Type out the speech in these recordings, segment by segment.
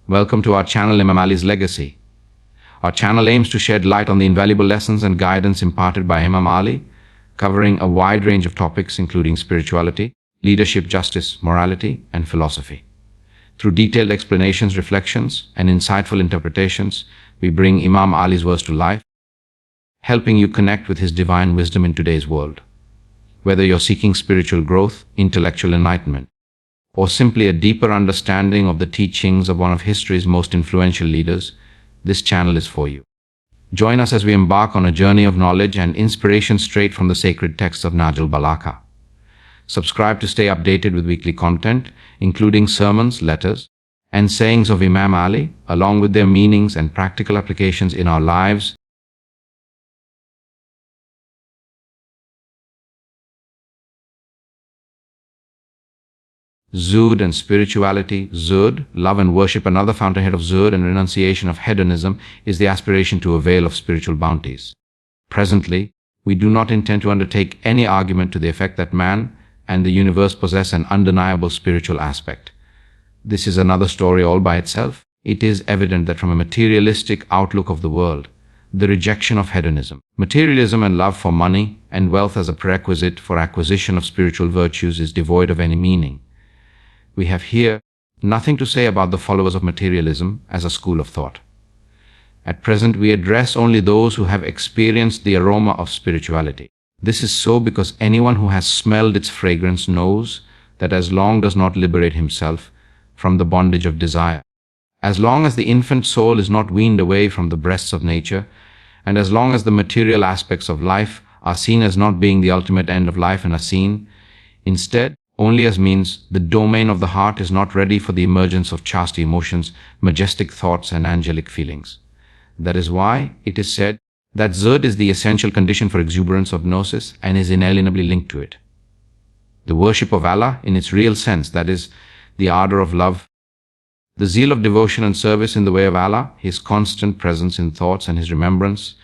Welcome to our channel Imam Ali's Legacy. Our channel aims to shed light on the invaluable lessons and guidance imparted by Imam Ali, covering a wide range of topics including spirituality, leadership, justice, morality, and philosophy. Through detailed explanations, reflections, and insightful interpretations, we bring Imam Ali's words to life, helping you connect with his divine wisdom in today's world. Whether you're seeking spiritual growth, intellectual enlightenment, or simply a deeper understanding of the teachings of one of history's most influential leaders, this channel is for you. Join us as we embark on a journey of knowledge and inspiration straight from the sacred texts of Nahj al-Balagha. Subscribe to stay updated with weekly content, including sermons, letters, and sayings of Imam Ali, along with their meanings and practical applications in our lives. Zuhd and spirituality. Zuhd, love and worship. Another fountainhead of zuhd and renunciation of hedonism is the aspiration to avail of spiritual bounties. Presently, we do not intend to undertake any argument to the effect that man and the universe possess an undeniable spiritual aspect. This is another story all by itself. It is evident that from a materialistic outlook of the world, the rejection of hedonism, materialism and love for money and wealth as a prerequisite for acquisition of spiritual virtues is devoid of any meaning. We have here nothing to say about the followers of materialism as a school of thought. At present, we address only those who have experienced the aroma of spirituality. This is so because anyone who has smelled its fragrance knows that as long does not liberate himself from the bondage of desire, as long as the infant soul is not weaned away from the breasts of nature, and as long as the material aspects of life are seen as not being the ultimate end of life and are seen, instead, only as means, the domain of the heart is not ready for the emergence of chaste emotions, majestic thoughts, and angelic feelings. That is why it is said that zuhd is the essential condition for exuberance of gnosis and is inalienably linked to it. The worship of Allah in its real sense, that is, the ardor of love, the zeal of devotion and service in the way of Allah, His constant presence in thoughts and His remembrance,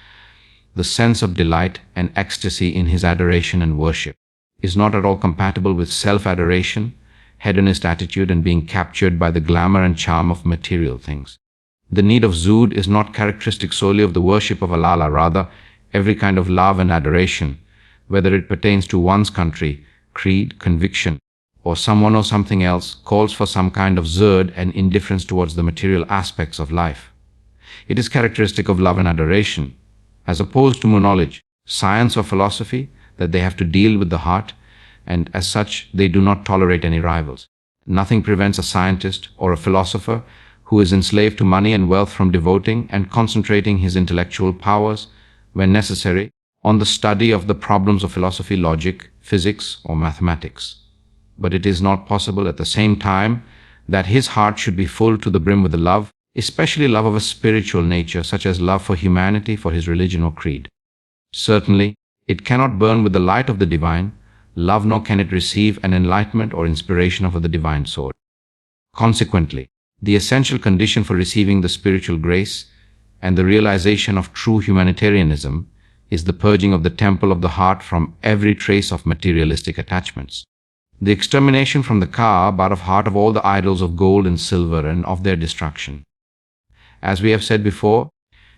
the sense of delight and ecstasy in His adoration and worship, is not at all compatible with self-adoration, hedonist attitude, and being captured by the glamour and charm of material things. The need of zuhd is not characteristic solely of the worship of Allah, rather, every kind of love and adoration, whether it pertains to one's country, creed, conviction, or someone or something else, calls for some kind of zuhd and indifference towards the material aspects of life. It is characteristic of love and adoration, as opposed to knowledge, science, or philosophy, that they have to deal with the heart, and as such they do not tolerate any rivals. Nothing prevents a scientist or a philosopher who is enslaved to money and wealth from devoting and concentrating his intellectual powers, when necessary, on the study of the problems of philosophy, logic, physics, or mathematics. But it is not possible at the same time that his heart should be full to the brim with the love, especially love of a spiritual nature, such as love for humanity, for his religion or creed. Certainly, it cannot burn with the light of the divine love, nor can it receive an enlightenment or inspiration of the divine sword. Consequently, the essential condition for receiving the spiritual grace and the realization of true humanitarianism is the purging of the temple of the heart from every trace of materialistic attachments, the extermination from the Kaaba of heart of all the idols of gold and silver and of their destruction. As we have said before,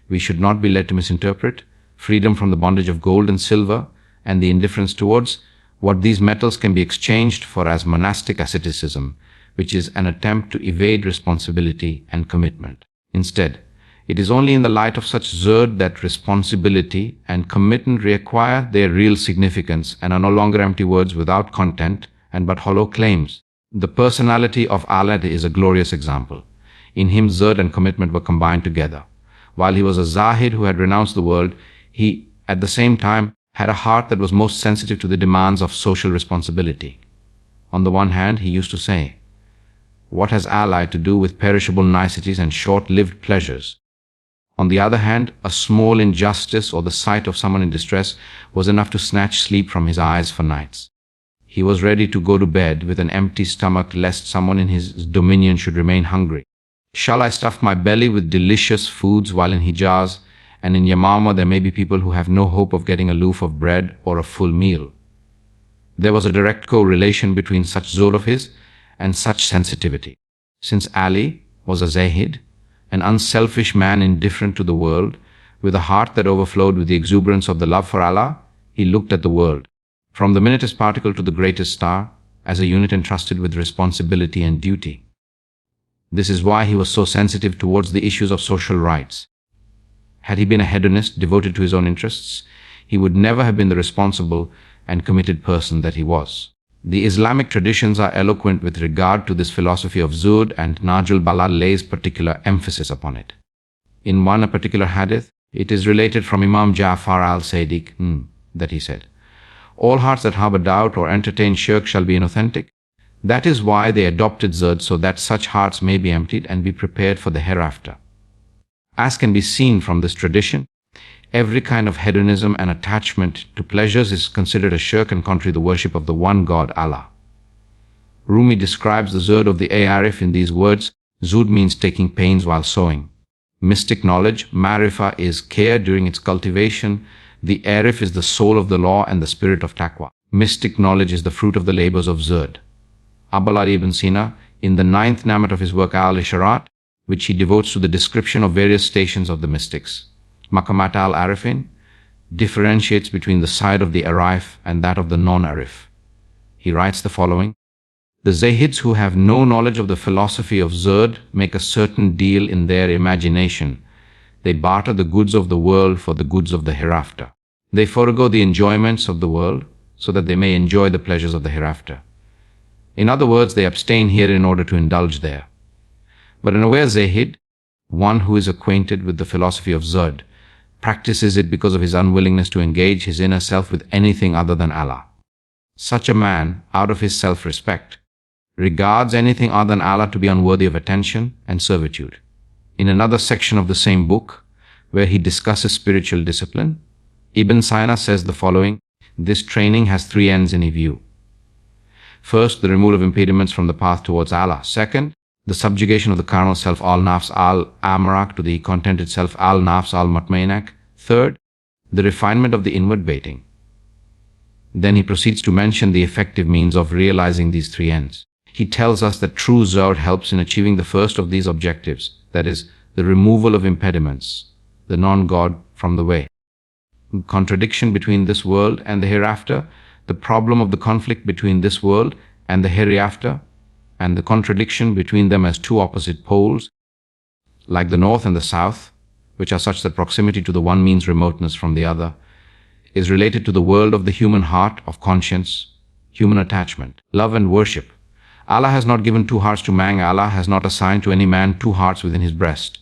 we should not be led to misinterpret freedom from the bondage of gold and silver and the indifference towards what these metals can be exchanged for as monastic asceticism, which is an attempt to evade responsibility and commitment. Instead, it is only in the light of such zuhd that responsibility and commitment reacquire their real significance and are no longer empty words without content and but hollow claims. The personality of Allah is a glorious example. In him, zuhd and commitment were combined together. While he was a zahid who had renounced the world, he, at the same time, had a heart that was most sensitive to the demands of social responsibility. On the one hand, he used to say, "What has Allah to do with perishable niceties and short-lived pleasures?" On the other hand, a small injustice or the sight of someone in distress was enough to snatch sleep from his eyes for nights. He was ready to go to bed with an empty stomach lest someone in his dominion should remain hungry. Shall I stuff my belly with delicious foods while in Hijaz and in Yamama there may be people who have no hope of getting a loaf of bread or a full meal? There was a direct correlation between such zuhd of his and such sensitivity. Since Ali, was a Zahid, an unselfish man indifferent to the world, with a heart that overflowed with the exuberance of the love for Allah. He looked at the world, from the minutest particle to the greatest star, as a unit entrusted with responsibility and duty. This is why he was so sensitive towards the issues of social rights. Had he been a hedonist devoted to his own interests, he would never have been the responsible and committed person that he was. The Islamic traditions are eloquent with regard to this philosophy of Zuhd, and Najul Balagh lays particular emphasis upon it. In a particular hadith, it is related from Imam Ja'far al-Sadiq that he said, "All hearts that harbor doubt or entertain shirk shall be inauthentic. That is why they adopted Zuhd, so that such hearts may be emptied and be prepared for the hereafter." As can be seen from this tradition, every kind of hedonism and attachment to pleasures is considered a shirk and contrary to the worship of the one God, Allah. Rumi describes the Zuhd of the Arif in these words: Zuhd means taking pains while sowing. Mystic knowledge, Marifa, is care during its cultivation. The Arif is the soul of the law and the spirit of taqwa. Mystic knowledge is the fruit of the labors of Zuhd. Abulad ibn Sina, in the 9th Namat of his work Al-Isharat, which he devotes to the description of various stations of the mystics, Maqamat al-Arifin, differentiates between the side of the Arif and that of the non-Arif. He writes the following: "The Zahids who have no knowledge of the philosophy of Zuhd make a certain deal in their imagination. They barter the goods of the world for the goods of the hereafter. They forego the enjoyments of the world so that they may enjoy the pleasures of the hereafter. In other words, they abstain here in order to indulge there. But an aware Zahid, one who is acquainted with the philosophy of Zuhd, practices it because of his unwillingness to engage his inner self with anything other than Allah. Such a man, out of his self-respect, regards anything other than Allah to be unworthy of attention and servitude." In another section of the same book, where he discusses spiritual discipline, Ibn Sina says the following: "This training has 3 ends in view. First, the removal of impediments from the path towards Allah. Second, the subjugation of the carnal self al-nafs al-amarak to the contented self al-nafs al-mutmainak. Third, the refinement of the inward baiting." Then he proceeds to mention the effective means of realizing these 3 ends. He tells us that true Zuhd helps in achieving the first of these objectives, that is, the removal of impediments, the non-God, from the way. Contradiction between this world and the hereafter, the problem of the conflict between this world and the hereafter, and the contradiction between them as 2 opposite poles, like the north and the south, which are such that proximity to the one means remoteness from the other, is related to the world of the human heart, of conscience, human attachment, love and worship. Allah has not given 2 hearts to man. Allah has not assigned to any man 2 hearts within his breast.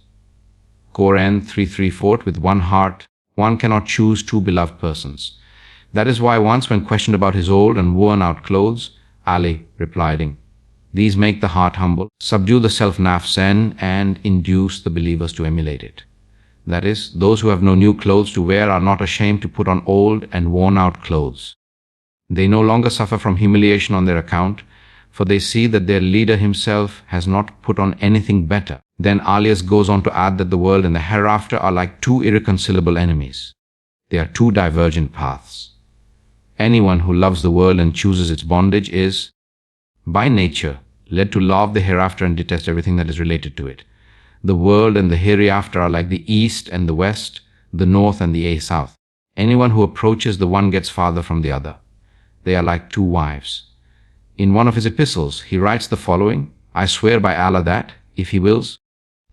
Quran 3:3-4, "With one heart, one cannot choose 2 beloved persons." That is why once, when questioned about his old and worn-out clothes, Ali replied, "These make the heart humble, subdue the self-nafsan, and induce the believers to emulate it." That is, those who have no new clothes to wear are not ashamed to put on old and worn-out clothes. They no longer suffer from humiliation on their account, for they see that their leader himself has not put on anything better. Then Alias goes on to add that the world and the hereafter are like 2 irreconcilable enemies. They are 2 divergent paths. Anyone who loves the world and chooses its bondage is, by nature, led to love the hereafter and detest everything that is related to it. The world and the hereafter are like the east and the west, the north and the south. Anyone who approaches the one gets farther from the other. They are like 2 wives. In one of his epistles, he writes the following: "I swear by Allah that, if he wills,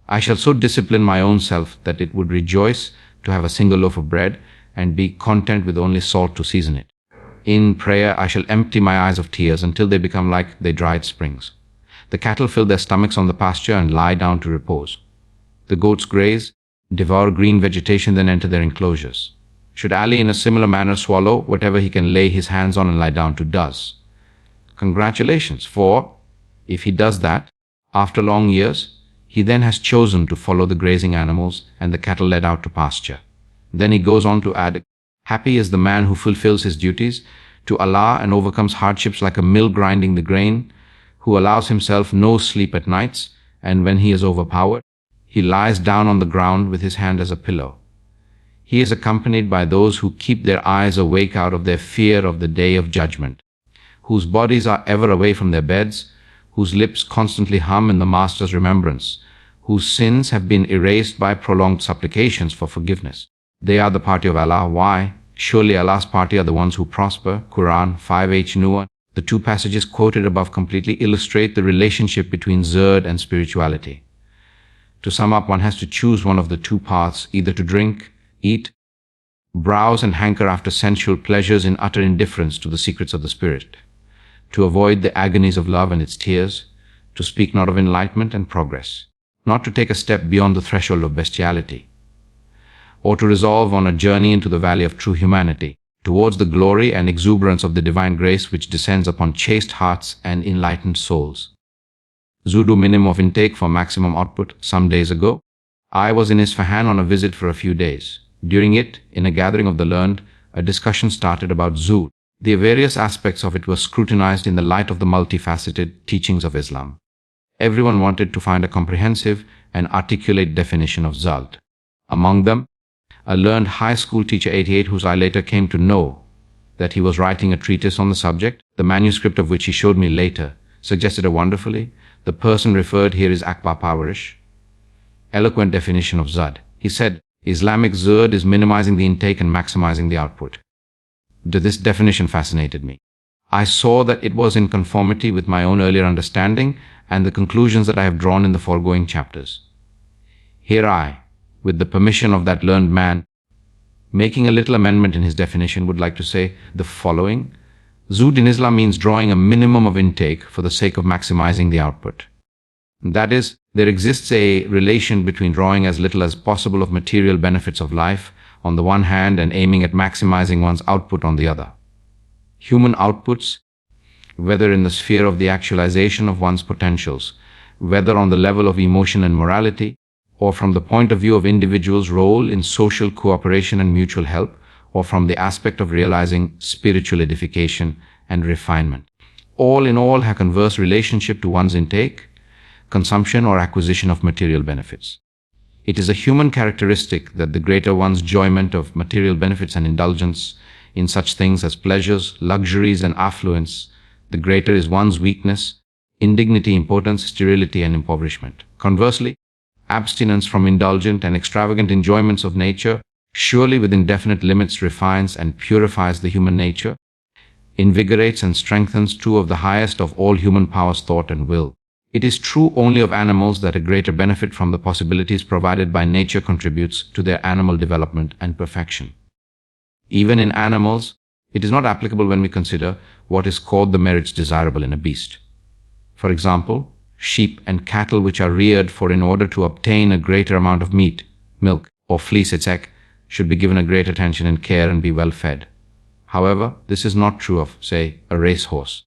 I shall so discipline my own self that it would rejoice to have a single loaf of bread and be content with only salt to season it. In prayer I shall empty my eyes of tears until they become like the dried springs. The cattle fill their stomachs on the pasture and lie down to repose. The goats graze, devour green vegetation, then enter their enclosures. Should Ali in a similar manner swallow whatever he can lay his hands on and lie down to does. Congratulations, for if he does that, after long years, he then has chosen to follow the grazing animals and the cattle led out to pasture." Then he goes on to add, "Happy is the man who fulfills his duties to Allah and overcomes hardships like a mill grinding the grain, who allows himself no sleep at nights, and when he is overpowered, he lies down on the ground with his hand as a pillow. He is accompanied by those who keep their eyes awake out of their fear of the day of judgment, whose bodies are ever away from their beds, whose lips constantly hum in the Master's remembrance, whose sins have been erased by prolonged supplications for forgiveness. They are the party of Allah. Why? Surely Allah's party are the ones who prosper. Quran 5h Nuh. The two passages quoted above completely illustrate the relationship between Zurd and spirituality. To sum up, one has to choose one of the two paths, either to drink, eat, browse and hanker after sensual pleasures in utter indifference to the secrets of the spirit, to avoid the agonies of love and its tears, to speak not of enlightenment and progress, not to take a step beyond the threshold of bestiality, or to resolve on a journey into the valley of true humanity, towards the glory and exuberance of the divine grace which descends upon chaste hearts and enlightened souls. Zudu minimum of intake for maximum output. Some days ago, I was in Isfahan on a visit for a few days. During it, in a gathering of the learned, a discussion started about Zuhd. The various aspects of it were scrutinized in the light of the multifaceted teachings of Islam. Everyone wanted to find a comprehensive and articulate definition of Zuhd. Among them, a learned high school teacher 88, whose I later came to know that he was writing a treatise on the subject, the manuscript of which he showed me later, suggested a wonderfully. The person referred here is Akbar Pawarish. Eloquent definition of Zuhd. He said, Islamic Zuhd is minimizing the intake and maximizing the output. This definition fascinated me. I saw that it was in conformity with my own earlier understanding and the conclusions that I have drawn in the foregoing chapters. Here I, with the permission of that learned man, making a little amendment in his definition, would like to say the following. Zuhd in Islam means drawing a minimum of intake for the sake of maximizing the output. That is, there exists a relation between drawing as little as possible of material benefits of life on the one hand and aiming at maximizing one's output on the other. Human outputs, whether in the sphere of the actualization of one's potentials, whether on the level of emotion and morality, or from the point of view of individuals' role in social cooperation and mutual help, or from the aspect of realizing spiritual edification and refinement. All in all have converse relationship to one's intake, consumption or acquisition of material benefits. It is a human characteristic that the greater one's enjoyment of material benefits and indulgence in such things as pleasures, luxuries and affluence, the greater is one's weakness, indignity, impotence, sterility and impoverishment. Conversely, abstinence from indulgent and extravagant enjoyments of nature surely within definite limits refines and purifies the human nature, invigorates and strengthens two of the highest of all human powers, thought and will. It is true only of animals that a greater benefit from the possibilities provided by nature contributes to their animal development and perfection. Even in animals, it is not applicable when we consider what is called the merits desirable in a beast. For example, sheep and cattle which are reared for in order to obtain a greater amount of meat, milk, or fleece, etc., should be given a great attention and care and be well fed. However, this is not true of, say, a racehorse.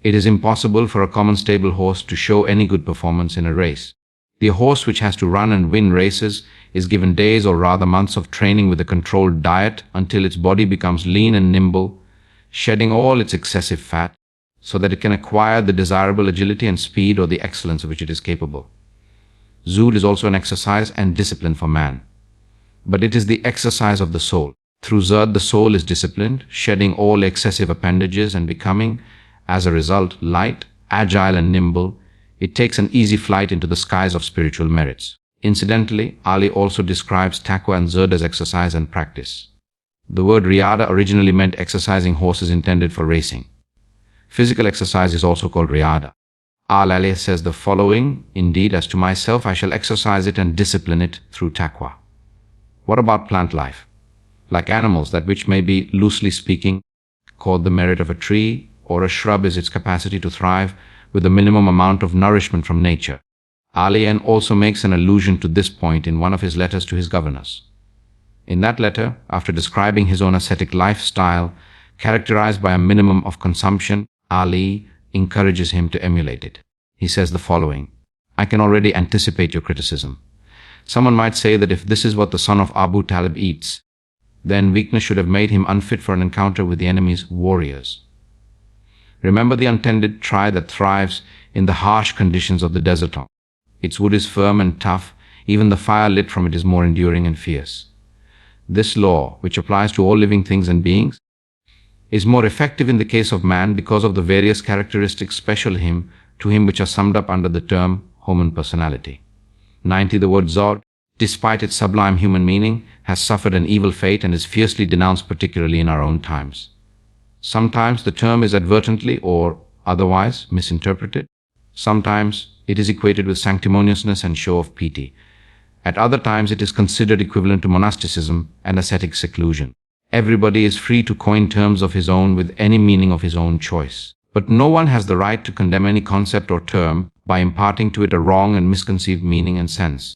It is impossible for a common stable horse to show any good performance in a race. The horse which has to run and win races is given days or rather months of training with a controlled diet until its body becomes lean and nimble, shedding all its excessive fat, so that it can acquire the desirable agility and speed or the excellence of which it is capable. Zuhd is also an exercise and discipline for man. But it is the exercise of the soul. Through Zuhd, the soul is disciplined, shedding all excessive appendages and becoming, as a result, light, agile and nimble. It takes an easy flight into the skies of spiritual merits. Incidentally, Ali also describes taqwa and Zuhd as exercise and practice. The word riyada originally meant exercising horses intended for racing. Physical exercise is also called riyada. Al-Ali says the following, indeed, as to myself, I shall exercise it and discipline it through taqwa. What about plant life? Like animals, that which may be, loosely speaking, called the merit of a tree or a shrub is its capacity to thrive with a minimum amount of nourishment from nature. Ali also makes an allusion to this point in one of his letters to his governors. In that letter, after describing his own ascetic lifestyle, characterized by a minimum of consumption, Ali encourages him to emulate it. He says the following, I can already anticipate your criticism. Someone might say that if this is what the son of Abu Talib eats, then weakness should have made him unfit for an encounter with the enemy's warriors. Remember the untended tree that thrives in the harsh conditions of the desert. Its wood is firm and tough, even the fire lit from it is more enduring and fierce. This law, which applies to all living things and beings, is more effective in the case of man because of the various characteristics special to him which are summed up under the term human personality. 90. The word Zod, despite its sublime human meaning, has suffered an evil fate and is fiercely denounced, particularly in our own times. Sometimes the term is advertently or otherwise misinterpreted. Sometimes it is equated with sanctimoniousness and show of piety. At other times it is considered equivalent to monasticism and ascetic seclusion. Everybody is free to coin terms of his own with any meaning of his own choice. But no one has the right to condemn any concept or term by imparting to it a wrong and misconceived meaning and sense.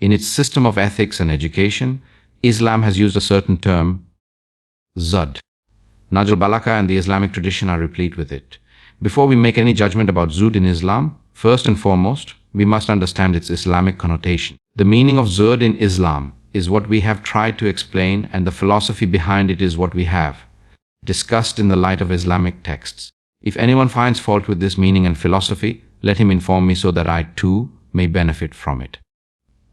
In its system of ethics and education, Islam has used a certain term, Zud. Najl Balaka and the Islamic tradition are replete with it. Before we make any judgment about Zud in Islam, first and foremost, we must understand its Islamic connotation. The meaning of Zud in Islam is what we have tried to explain, and the philosophy behind it is what we have discussed in the light of Islamic texts. If anyone finds fault with this meaning and philosophy, let him inform me so that I too may benefit from it.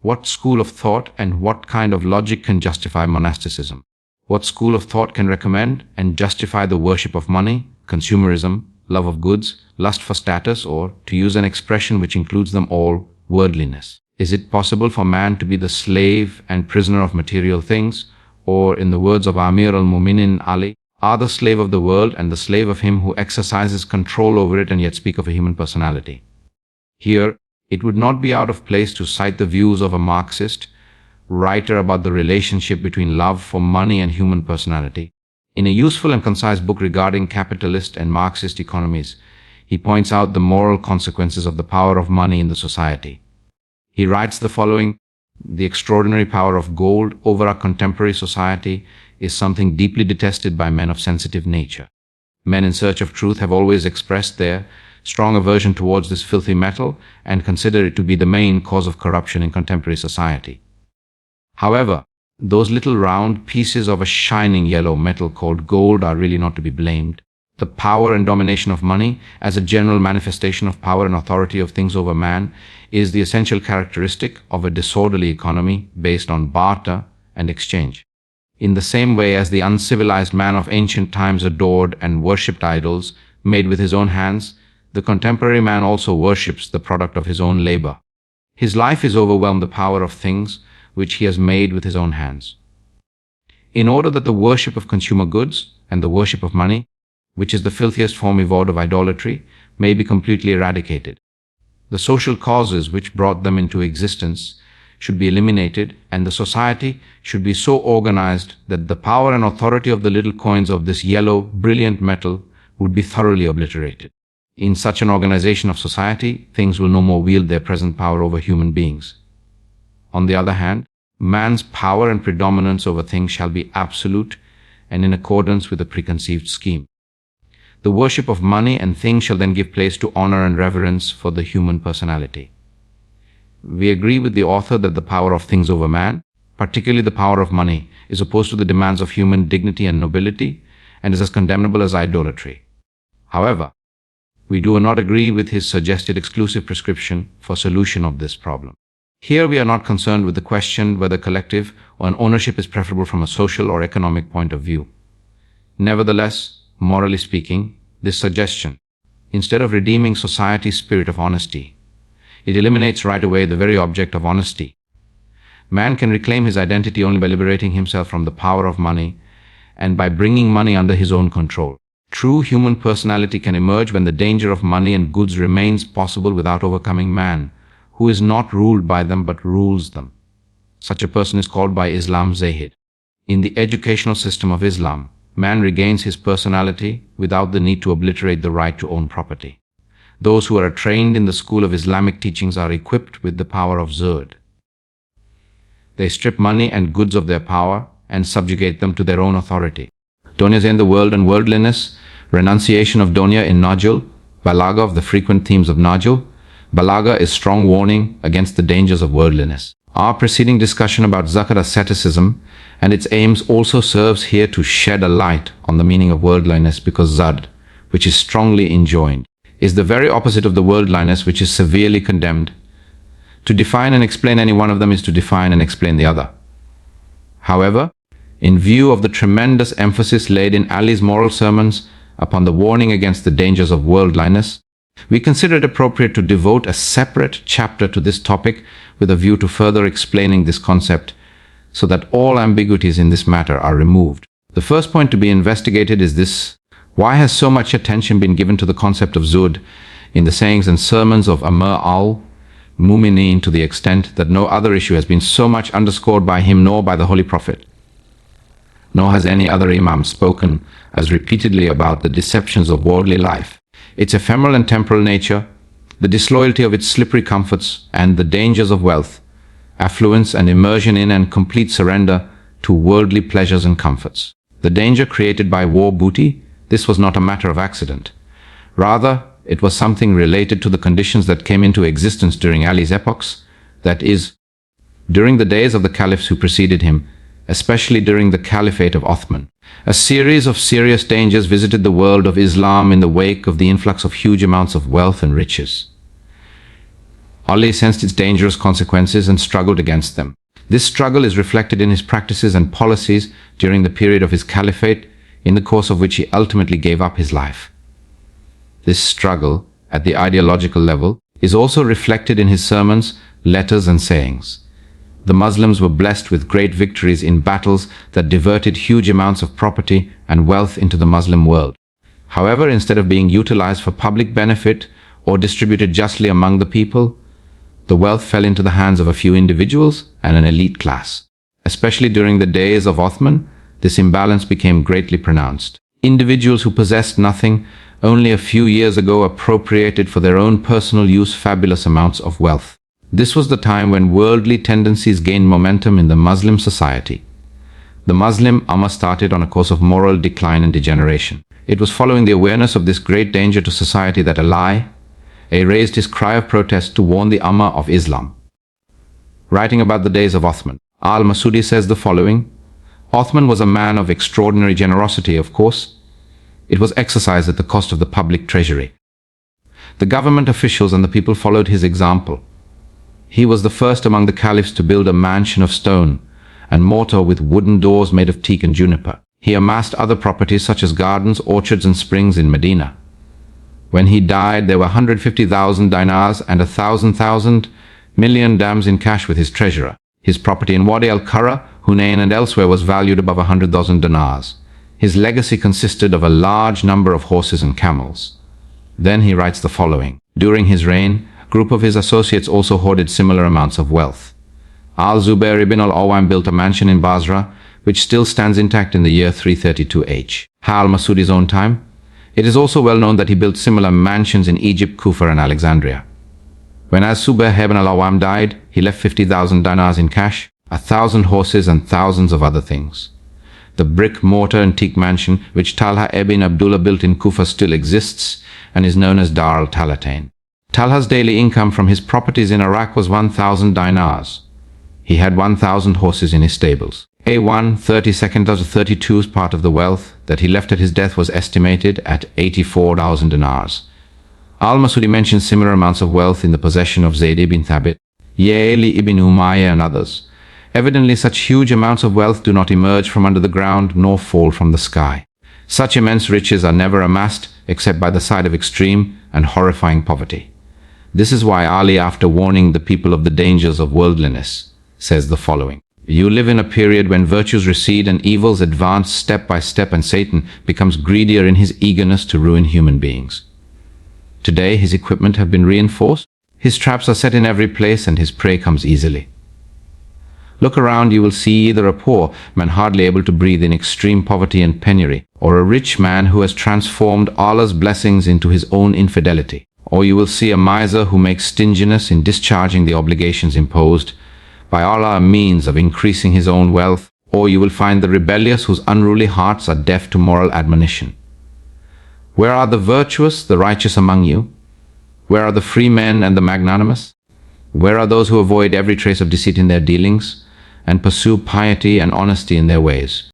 What school of thought and what kind of logic can justify monasticism? What school of thought can recommend and justify the worship of money, consumerism, love of goods, lust for status, or, to use an expression which includes them all, worldliness? Is it possible for man to be the slave and prisoner of material things, or, in the words of Amir al-Mu'minin Ali, are the slave of the world and the slave of him who exercises control over it, and yet speak of a human personality? Here, it would not be out of place to cite the views of a Marxist writer about the relationship between love for money and human personality. In a useful and concise book regarding capitalist and Marxist economies, he points out the moral consequences of the power of money in the society. He writes the following: "The extraordinary power of gold over our contemporary society is something deeply detested by men of sensitive nature. Men in search of truth have always expressed their strong aversion towards this filthy metal and consider it to be the main cause of corruption in contemporary society. However, those little round pieces of a shining yellow metal called gold are really not to be blamed. The power and domination of money, as a general manifestation of power and authority of things over man, is the essential characteristic of a disorderly economy based on barter and exchange. In the same way as the uncivilized man of ancient times adored and worshipped idols made with his own hands, the contemporary man also worships the product of his own labor. His life is overwhelmed the power of things which he has made with his own hands. In order that the worship of consumer goods and the worship of money, which is the filthiest form evolved of idolatry, may be completely eradicated, the social causes which brought them into existence should be eliminated, and the society should be so organized that the power and authority of the little coins of this yellow, brilliant metal would be thoroughly obliterated. In such an organization of society, things will no more wield their present power over human beings. On the other hand, man's power and predominance over things shall be absolute and in accordance with a preconceived scheme. The worship of money and things shall then give place to honor and reverence for the human personality. We agree with the author that the power of things over man, particularly the power of money, is opposed to the demands of human dignity and nobility and is as condemnable as idolatry. However, we do not agree with his suggested exclusive prescription for solution of this problem. Here we are not concerned with the question whether collective or an ownership is preferable from a social or economic point of view. Nevertheless, morally speaking, this suggestion, instead of redeeming society's spirit of honesty, it eliminates right away the very object of honesty. Man can reclaim his identity only by liberating himself from the power of money and by bringing money under his own control. True human personality can emerge when the danger of money and goods remains possible without overcoming man, who is not ruled by them but rules them. Such a person is called by Islam Zahid. In the educational system of Islam, man regains his personality without the need to obliterate the right to own property. Those who are trained in the school of Islamic teachings are equipped with the power of Zud. They strip money and goods of their power and subjugate them to their own authority. Donia's in the world and worldliness, renunciation of Donia in Najl, Balaga of the frequent themes of Najl. Balaga is strong warning against the dangers of worldliness. Our preceding discussion about zakat asceticism and its aims also serves here to shed a light on the meaning of worldliness, because Zad, which is strongly enjoined, is the very opposite of the worldliness which is severely condemned. To define and explain any one of them is to define and explain the other. However, in view of the tremendous emphasis laid in Ali's moral sermons upon the warning against the dangers of worldliness, We consider it appropriate to devote a separate chapter to this topic with a view to further explaining this concept so that all ambiguities in this matter are removed. The first point to be investigated is this: why has so much attention been given to the concept of Zuhd in the sayings and sermons of Amir al-Mu'mineen to the extent that no other issue has been so much underscored by him nor by the Holy Prophet? Nor has any other Imam spoken as repeatedly about the deceptions of worldly life, its ephemeral and temporal nature, the disloyalty of its slippery comforts, and the dangers of wealth, affluence, and immersion in and complete surrender to worldly pleasures and comforts. The danger created by war booty, this was not a matter of accident. Rather, it was something related to the conditions that came into existence during Ali's epochs, that is, during the days of the caliphs who preceded him, especially during the Caliphate of Othman. A series of serious dangers visited the world of Islam in the wake of the influx of huge amounts of wealth and riches. Ali sensed its dangerous consequences and struggled against them. This struggle is reflected in his practices and policies during the period of his caliphate, in the course of which he ultimately gave up his life. This struggle, at the ideological level, is also reflected in his sermons, letters, and sayings. The Muslims were blessed with great victories in battles that diverted huge amounts of property and wealth into the Muslim world. However, instead of being utilized for public benefit or distributed justly among the people, the wealth fell into the hands of a few individuals and an elite class. Especially during the days of Othman, this imbalance became greatly pronounced. Individuals who possessed nothing only a few years ago appropriated for their own personal use fabulous amounts of wealth. This was the time when worldly tendencies gained momentum in the Muslim society. The Muslim Ummah started on a course of moral decline and degeneration. It was following the awareness of this great danger to society that Ali raised his cry of protest to warn the Ummah of Islam. Writing about the days of Othman, al-Masudi says the following: Othman was a man of extraordinary generosity, of course. It was exercised at the cost of the public treasury. The government officials and the people followed his example. He was the first among the caliphs to build a mansion of stone and mortar with wooden doors made of teak and juniper. He amassed other properties such as gardens, orchards, and springs in Medina. When he died, there were 150,000 dinars and 1,000 million dirhams in cash with his treasurer. His property in Wadi al-Qara, Hunayn, and elsewhere was valued above 100,000 dinars. His legacy consisted of a large number of horses and camels. Then he writes the following: during his reign, a group of his associates also hoarded similar amounts of wealth. Al-Zubair ibn al-Awwam built a mansion in Basra, which still stands intact in the year 332 H. Al-Masudi's own time. It is also well known that he built similar mansions in Egypt, Kufa, and Alexandria. When Al-Zubair ibn al-Awwam died, he left 50,000 dinars in cash, 1,000 horses, and thousands of other things. The brick, mortar, and teak mansion which Talha ibn Abdullah built in Kufa still exists and is known as Dar al-Talatain. Talha's daily income from his properties in Iraq was 1,000 dinars. He had 1,000 horses in his stables. A1, 32nd out of 32's part of the wealth that he left at his death was estimated at 84,000 dinars. Al-Masudi mentions similar amounts of wealth in the possession of Zayd ibn Thabit, Ya'li ibn Umayyah, and others. Evidently, such huge amounts of wealth do not emerge from under the ground nor fall from the sky. Such immense riches are never amassed except by the side of extreme and horrifying poverty. This is why Ali, after warning the people of the dangers of worldliness, says the following: you live in a period when virtues recede and evils advance step by step, and Satan becomes greedier in his eagerness to ruin human beings. Today his equipment have been reinforced, his traps are set in every place, and his prey comes easily. Look around, you will see either a poor man hardly able to breathe in extreme poverty and penury, or a rich man who has transformed Allah's blessings into his own infidelity. Or you will see a miser who makes stinginess in discharging the obligations imposed by Allah a means of increasing his own wealth, or you will find the rebellious whose unruly hearts are deaf to moral admonition. Where are the virtuous, the righteous among you? Where are the free men and the magnanimous? Where are those who avoid every trace of deceit in their dealings and pursue piety and honesty in their ways?